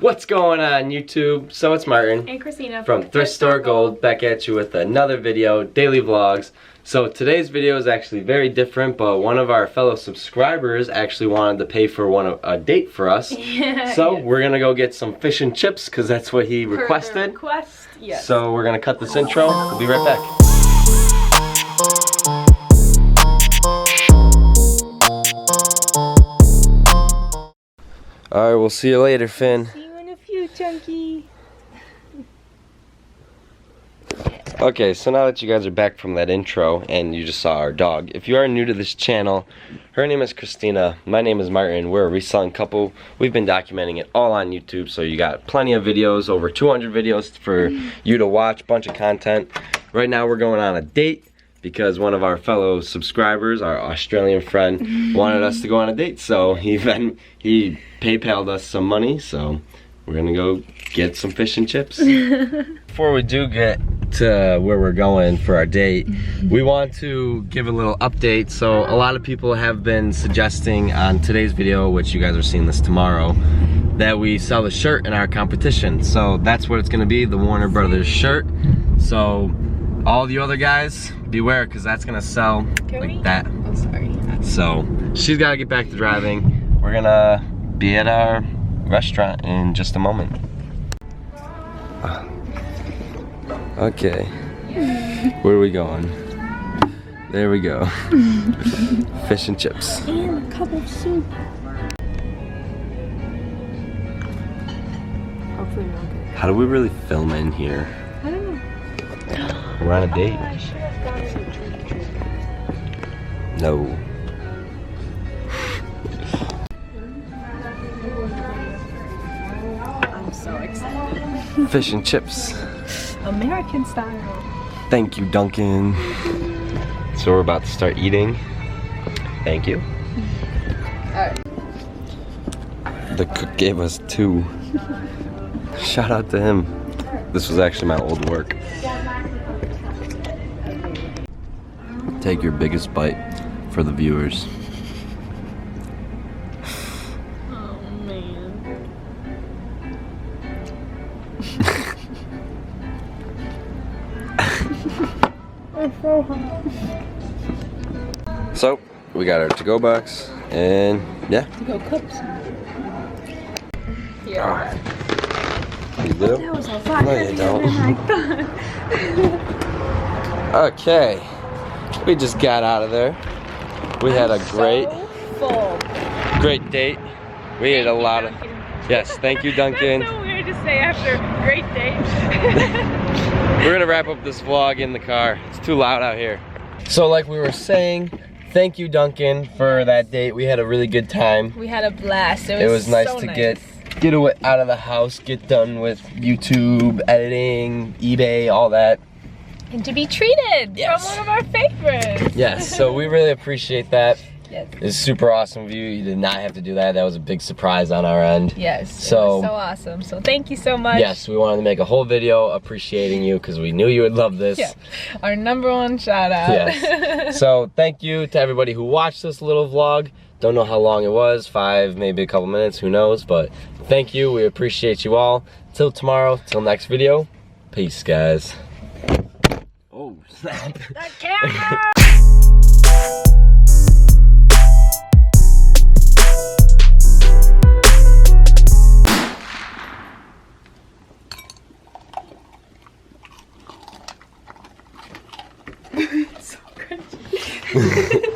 What's going on YouTube? So it's Martin and Kristina from Thrift Store Gold back at you with another video, daily vlogs. So today's video is actually very different, but one of our fellow subscribers actually wanted to pay for a date for us. So we're gonna go get some fish and chips because that's what he requested. Yes. So we're gonna cut this intro. We'll be right back. Alright, we'll see you later, Finn. See you in a few, Chunky. Okay, so now that you guys are back from that intro and you just saw our dog, if you are new to this channel, her name is Kristina, my name is Martin, we're a reselling couple. We've been documenting it all on YouTube, so you got plenty of videos, over 200 videos for you to watch, bunch of content. Right now we're going on a date because one of our fellow subscribers, our Australian friend, wanted us to go on a date, so he PayPal'd us some money, so we're gonna go get some fish and chips. Before we do get to where we're going for our date, we want to give a little update. So a lot of people have been suggesting on today's video, which you guys are seeing this tomorrow, that we sell a shirt in our competition. So that's what it's gonna be, the Warner Brothers shirt. So all the other guys, beware, because that's gonna sell like that. Oh, sorry. So she's gotta get back to driving. We're gonna be at our restaurant in just a moment. Okay, where are we going? There we go. Fish and chips. And a cup of soup. Hopefully we're okay. How do we really film in here? I don't know. We're on a date. I should have gotten some treat. No. I'm so excited. Fish and chips. American style. Thank you, Duncan. So we're about to start eating. Thank you. Alright. The cook gave us 2. Shout out to him. This was actually my old work. Take your biggest bite for the viewers. Oh man. I'm so hot. So we got our to-go box and yeah. To-go cups. Yeah. Alright. You do? That was a lot No, you heavier don't. than I thought. Okay. We just got out of there. We had a great date. We ate a lot of. Yes, thank you, Duncan. That's so weird to say after a great date. We're gonna wrap up this vlog in the car. It's too loud out here. So like we were saying, thank you, Duncan, for that date. We had a really good time. We had a blast. It was nice so to get away out of the house, get done with YouTube, editing, eBay, all that. And to be treated Yes. from one of our favorites. Yes, so we really appreciate that. Yes. It's super awesome of you. You did not have to do that. That was a big surprise on our end. Yes. So, it was so awesome. So thank you so much. Yes, we wanted to make a whole video appreciating you because we knew you would love this. Yeah. Our #1 shout out. Yes. So thank you to everybody who watched this little vlog. Don't know how long it was, 5, maybe a couple minutes, who knows, but thank you. We appreciate you all. Till tomorrow, till next video. Peace, guys. Oh, snap. The camera! It's so crunchy.